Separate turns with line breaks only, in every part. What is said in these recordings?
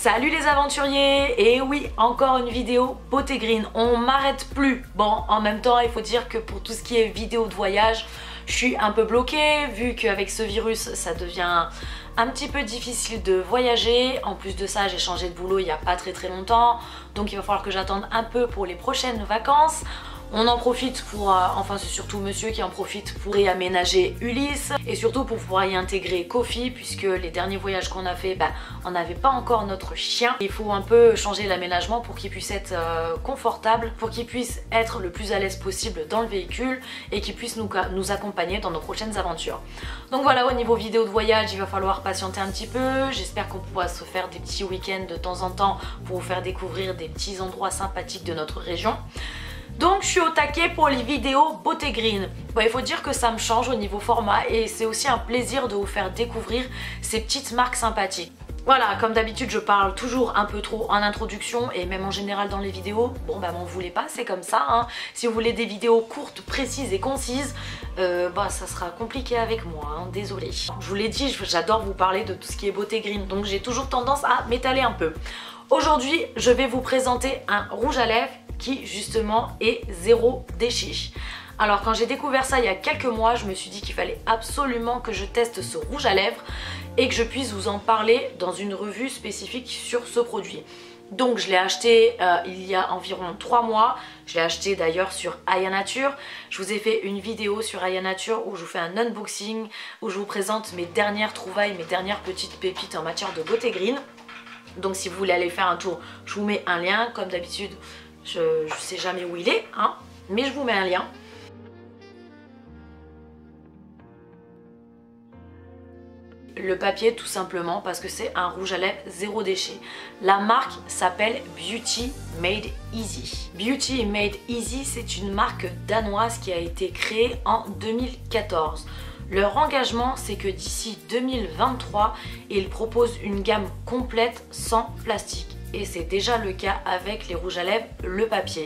Salut les aventuriers! Et oui, encore une vidéo beauté green, on m'arrête plus. Bon, en même temps, il faut dire que pour tout ce qui est vidéo de voyage, je suis un peu bloquée, vu qu'avec ce virus, ça devient un petit peu difficile de voyager. En plus de ça, j'ai changé de boulot il n'y a pas très longtemps, donc il va falloir que j'attende un peu pour les prochaines vacances. On en profite pour, enfin c'est surtout monsieur qui en profite pour y aménager Ulysse et surtout pour pouvoir y intégrer Kofi, puisque les derniers voyages qu'on a fait, on n'avait pas encore notre chien. Il faut un peu changer l'aménagement pour qu'il puisse être confortable, pour qu'il puisse être le plus à l'aise possible dans le véhicule et qu'il puisse nous accompagner dans nos prochaines aventures. Donc voilà, au niveau vidéo de voyage, il va falloir patienter un petit peu. J'espère qu'on pourra se faire des petits week-ends de temps en temps pour vous faire découvrir des petits endroits sympathiques de notre région. Donc je suis au taquet pour les vidéos beauté green. Bon, il faut dire que ça me change au niveau format et c'est aussi un plaisir de vous faire découvrir ces petites marques sympathiques. Voilà, comme d'habitude je parle toujours un peu trop en introduction et même en général dans les vidéos. Bon m'en voulez pas, c'est comme ça hein. Si vous voulez des vidéos courtes, précises et concises, ça sera compliqué avec moi, hein, désolé. Je vous l'ai dit, j'adore vous parler de tout ce qui est beauté green, donc j'ai toujours tendance à m'étaler un peu. Aujourd'hui, je vais vous présenter un rouge à lèvres qui justement est zéro déchet. Alors quand j'ai découvert ça il y a quelques mois, je me suis dit qu'il fallait absolument que je teste ce rouge à lèvres et que je puisse vous en parler dans une revue spécifique sur ce produit. Donc je l'ai acheté il y a environ 3 mois, je l'ai acheté d'ailleurs sur Aya Nature. Je vous ai fait une vidéo sur Aya Nature où je vous fais un unboxing, où je vous présente mes dernières trouvailles, mes dernières petites pépites en matière de beauté green. Donc si vous voulez aller faire un tour, je vous mets un lien, comme d'habitude. Je sais jamais où il est, hein, mais je vous mets un lien. Le papier tout simplement parce que c'est un rouge à lèvres zéro déchet. La marque s'appelle Beauty Made Easy. Beauty Made Easy, c'est une marque danoise qui a été créée en 2014. Leur engagement, c'est que d'ici 2023, ils proposent une gamme complète sans plastique. Et c'est déjà le cas avec les rouges à lèvres, le papier.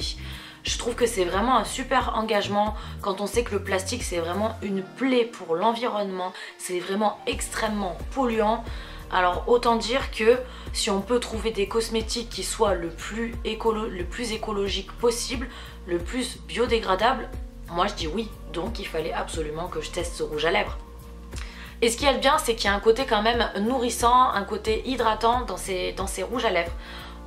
Je trouve que c'est vraiment un super engagement quand on sait que le plastique c'est vraiment une plaie pour l'environnement, c'est vraiment extrêmement polluant. Alors autant dire que si on peut trouver des cosmétiques qui soient le plus écologique possible, le plus biodégradable, moi je dis oui. Donc il fallait absolument que je teste ce rouge à lèvres. Et ce qui est bien, c'est qu'il y a un côté quand même nourrissant, un côté hydratant dans ces rouges à lèvres.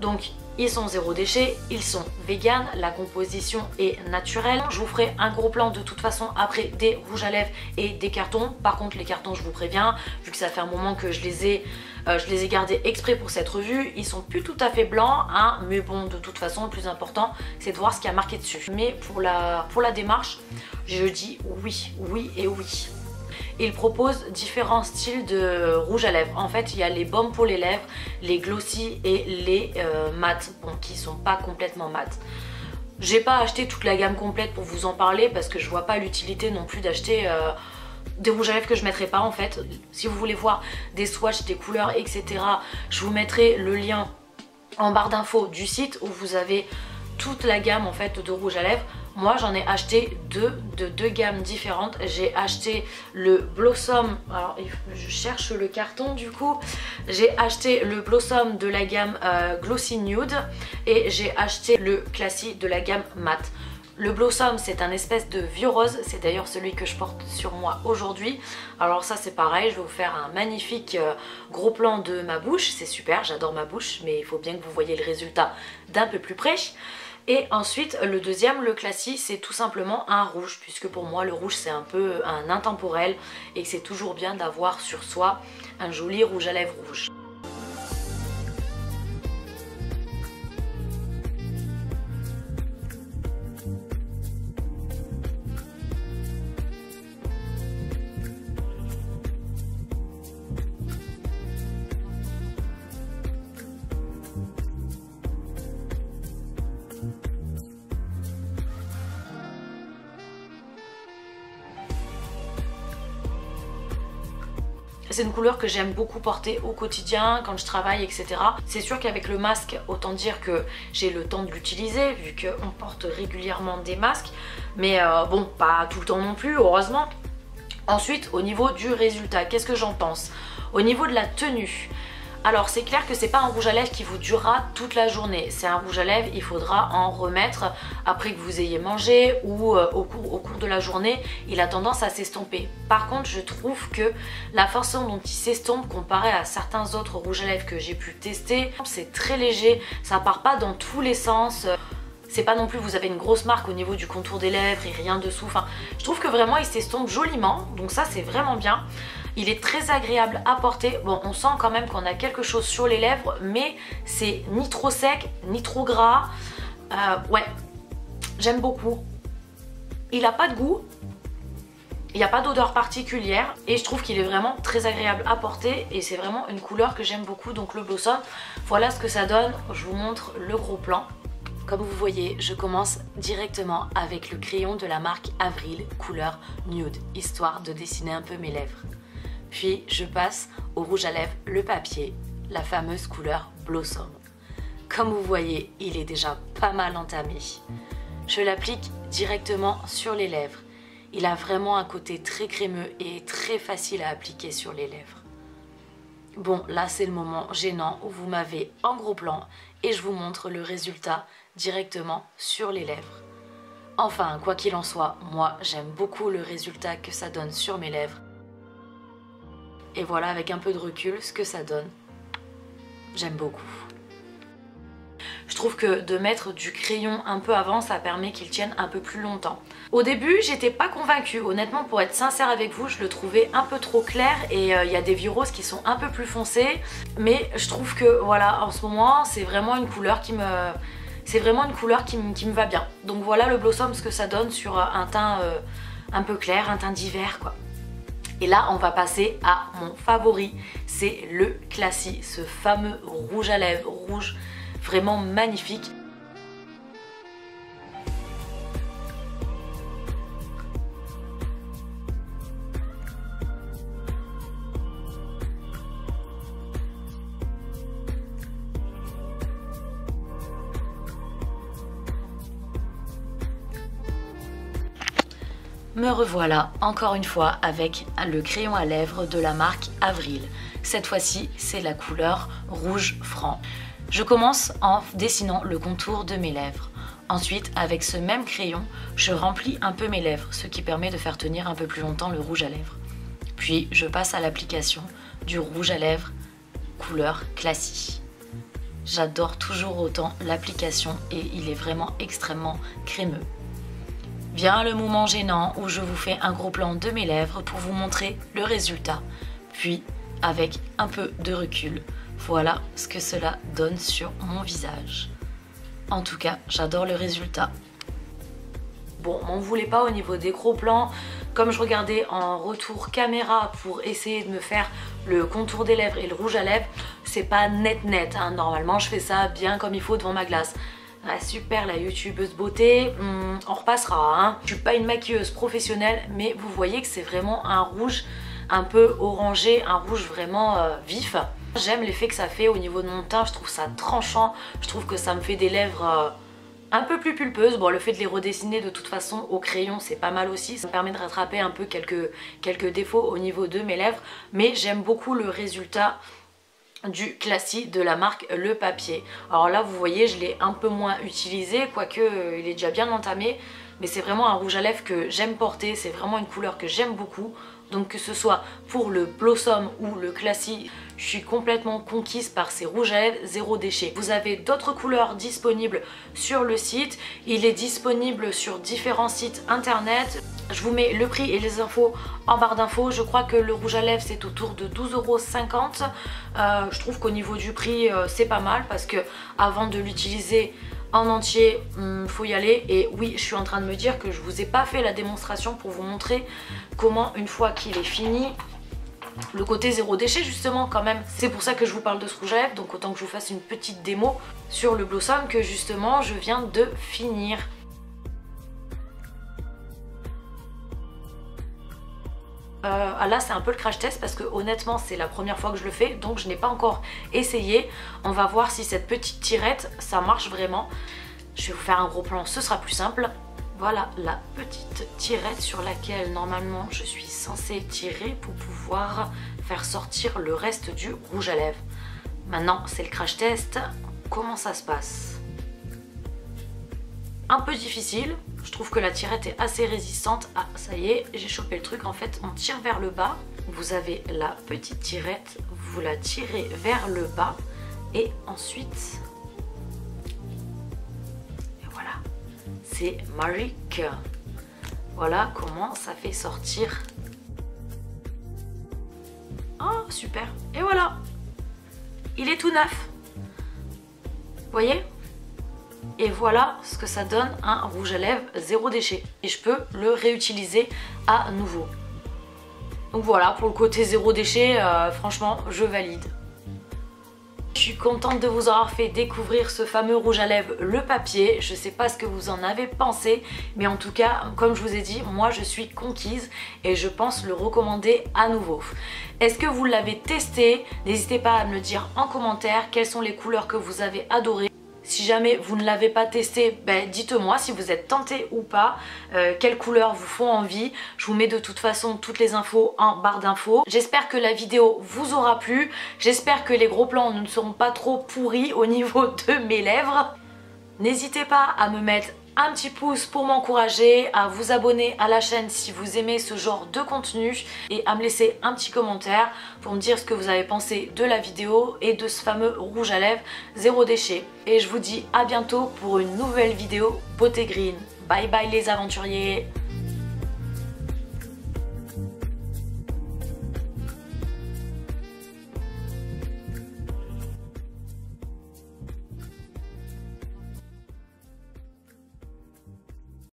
Donc ils sont zéro déchet, ils sont vegan, la composition est naturelle. Je vous ferai un gros plan de toute façon après des rouges à lèvres et des cartons. Par contre les cartons, je vous préviens, vu que ça fait un moment que je les ai gardés exprès pour cette revue, ils sont plus tout à fait blancs, hein, mais bon de toute façon le plus important c'est de voir ce qu'il y a marqué dessus. Mais pour la démarche, je dis oui, oui et oui. Il propose différents styles de rouge à lèvres. En fait, il y a les baumes pour les lèvres, les glossy et les mat, bon, qui sont pas complètement mat. J'ai pas acheté toute la gamme complète pour vous en parler parce que je vois pas l'utilité non plus d'acheter des rouges à lèvres que je mettrai pas en fait. Si vous voulez voir des swatchs, des couleurs, etc., je vous mettrai le lien en barre d'infos du site où vous avez toute la gamme en fait de rouge à lèvres. Moi j'en ai acheté deux gammes différentes. J'ai acheté le Blossom, alors je cherche le carton du coup. J'ai acheté le Blossom de la gamme Glossy Nude et j'ai acheté le Classy de la gamme Matte. Le Blossom c'est un espèce de vieux rose, c'est d'ailleurs celui que je porte sur moi aujourd'hui. Alors ça c'est pareil, je vais vous faire un magnifique gros plan de ma bouche, c'est super, j'adore ma bouche, mais il faut bien que vous voyez le résultat d'un peu plus près. Et ensuite le deuxième, le Classy, c'est tout simplement un rouge, puisque pour moi le rouge c'est un peu un intemporel et que c'est toujours bien d'avoir sur soi un joli rouge à lèvres rouge. C'est une couleur que j'aime beaucoup porter au quotidien, quand je travaille, etc. C'est sûr qu'avec le masque, autant dire que j'ai le temps de l'utiliser, vu qu'on porte régulièrement des masques. Mais bon, pas tout le temps non plus, heureusement. Ensuite, au niveau du résultat, qu'est-ce que j'en pense? Au niveau de la tenue, Alors c'est clair que c'est pas un rouge à lèvres qui vous durera toute la journée. C'est un rouge à lèvres, il faudra en remettre après que vous ayez mangé ou au cours de la journée. Il a tendance à s'estomper. Par contre, je trouve que la façon dont il s'estompe comparé à certains autres rouges à lèvres que j'ai pu tester, c'est très léger, ça part pas dans tous les sens. C'est pas non plus vous avez une grosse marque au niveau du contour des lèvres et rien dessous. Enfin, je trouve que vraiment il s'estompe joliment, donc ça c'est vraiment bien. Il est très agréable à porter. Bon, on sent quand même qu'on a quelque chose sur les lèvres, mais c'est ni trop sec, ni trop gras. Ouais, j'aime beaucoup. Il n'a pas de goût, il n'y a pas d'odeur particulière et je trouve qu'il est vraiment très agréable à porter et c'est vraiment une couleur que j'aime beaucoup, donc le Blossom. Voilà ce que ça donne, je vous montre le gros plan. Comme vous voyez, je commence directement avec le crayon de la marque Avril, couleur nude, histoire de dessiner un peu mes lèvres. Puis je passe au rouge à lèvres, le papier, la fameuse couleur Blossom. Comme vous voyez, il est déjà pas mal entamé. Je l'applique directement sur les lèvres. Il a vraiment un côté très crémeux et très facile à appliquer sur les lèvres. Bon, là c'est le moment gênant où vous m'avez en gros plan et je vous montre le résultat directement sur les lèvres. Enfin, quoi qu'il en soit, moi j'aime beaucoup le résultat que ça donne sur mes lèvres. Et voilà, avec un peu de recul, ce que ça donne. J'aime beaucoup. Je trouve que de mettre du crayon un peu avant, ça permet qu'il tienne un peu plus longtemps. Au début, j'étais pas convaincue. Honnêtement, pour être sincère avec vous, je le trouvais un peu trop clair et il y a des vieux roses qui sont un peu plus foncés. Mais je trouve que, voilà, en ce moment, c'est vraiment une couleur qui me... C'est vraiment une couleur qui me va bien. Donc voilà le Blossom, ce que ça donne sur un teint un peu clair, un teint d'hiver quoi. Et là on va passer à mon favori, c'est le Classy, ce fameux rouge à lèvres, rouge vraiment magnifique. Me revoilà encore une fois avec le crayon à lèvres de la marque Avril. Cette fois-ci, c'est la couleur rouge franc. Je commence en dessinant le contour de mes lèvres. Ensuite, avec ce même crayon, je remplis un peu mes lèvres, ce qui permet de faire tenir un peu plus longtemps le rouge à lèvres. Puis, je passe à l'application du rouge à lèvres couleur Classy. J'adore toujours autant l'application et il est vraiment extrêmement crémeux. Vient le moment gênant où je vous fais un gros plan de mes lèvres pour vous montrer le résultat. Puis, avec un peu de recul, voilà ce que cela donne sur mon visage. En tout cas, j'adore le résultat. Bon, m'en voulez pas au niveau des gros plans. Comme je regardais en retour caméra pour essayer de me faire le contour des lèvres et le rouge à lèvres, c'est pas net hein. Normalement, je fais ça bien comme il faut devant ma glace. Ah, super la youtubeuse beauté, on repassera hein. Je suis pas une maquilleuse professionnelle mais vous voyez que c'est vraiment un rouge un peu orangé, un rouge vraiment vif. J'aime l'effet que ça fait au niveau de mon teint, je trouve ça tranchant, je trouve que ça me fait des lèvres un peu plus pulpeuses. Bon, le fait de les redessiner de toute façon au crayon c'est pas mal aussi, ça me permet de rattraper un peu quelques défauts au niveau de mes lèvres, mais j'aime beaucoup le résultat du Classy de la marque Le Papier. Alors là vous voyez je l'ai un peu moins utilisé, quoique il est déjà bien entamé, mais c'est vraiment un rouge à lèvres que j'aime porter, c'est vraiment une couleur que j'aime beaucoup. Donc que ce soit pour le Blossom ou le Classy, je suis complètement conquise par ces rouges à lèvres zéro déchet. Vous avez d'autres couleurs disponibles sur le site, il est disponible sur différents sites internet. Je vous mets le prix et les infos en barre d'infos. Je crois que le rouge à lèvres c'est autour de 12,50 €. Je trouve qu'au niveau du prix c'est pas mal parce que avant de l'utiliser en entier, faut y aller. Et oui, je suis en train de me dire que je vous ai pas fait la démonstration pour vous montrer comment une fois qu'il est fini, le côté zéro déchet justement quand même. C'est pour ça que je vous parle de ce rouge à lèvres, donc autant que je vous fasse une petite démo sur le Blossom que justement je viens de finir. Là c'est un peu le crash test parce que honnêtement c'est la première fois que je le fais, donc je n'ai pas encore essayé. On va voir si cette petite tirette ça marche vraiment. Je vais vous faire un gros plan, ce sera plus simple. Voilà la petite tirette sur laquelle normalement je suis censée tirer pour pouvoir faire sortir le reste du rouge à lèvres. Maintenant, c'est le crash test. Comment ça se passe? Un peu difficile. Je trouve que la tirette est assez résistante. Ah, ça y est, j'ai chopé le truc. En fait, on tire vers le bas. Vous avez la petite tirette. Vous la tirez vers le bas. Et ensuite... Et voilà. C'est magique. Voilà comment ça fait sortir. Oh, super. Et voilà. Il est tout neuf. Vous voyez? Et voilà ce que ça donne un rouge à lèvres zéro déchet. Et je peux le réutiliser à nouveau. Donc voilà, pour le côté zéro déchet, franchement, je valide. Je suis contente de vous avoir fait découvrir ce fameux rouge à lèvres, le papier. Je sais pas ce que vous en avez pensé, mais en tout cas, comme je vous ai dit, moi je suis conquise et je pense le recommander à nouveau. Est-ce que vous l'avez testé? N'hésitez pas à me le dire en commentaire. Quelles sont les couleurs que vous avez adorées? Si jamais vous ne l'avez pas testé, ben dites-moi si vous êtes tenté ou pas, quelles couleurs vous font envie. Je vous mets de toute façon toutes les infos en barre d'infos. J'espère que la vidéo vous aura plu. J'espère que les gros plans ne seront pas trop pourris au niveau de mes lèvres. N'hésitez pas à me mettre un petit pouce pour m'encourager, à vous abonner à la chaîne si vous aimez ce genre de contenu et à me laisser un petit commentaire pour me dire ce que vous avez pensé de la vidéo et de ce fameux rouge à lèvres zéro déchet. Et je vous dis à bientôt pour une nouvelle vidéo beauté green. Bye bye les aventuriers!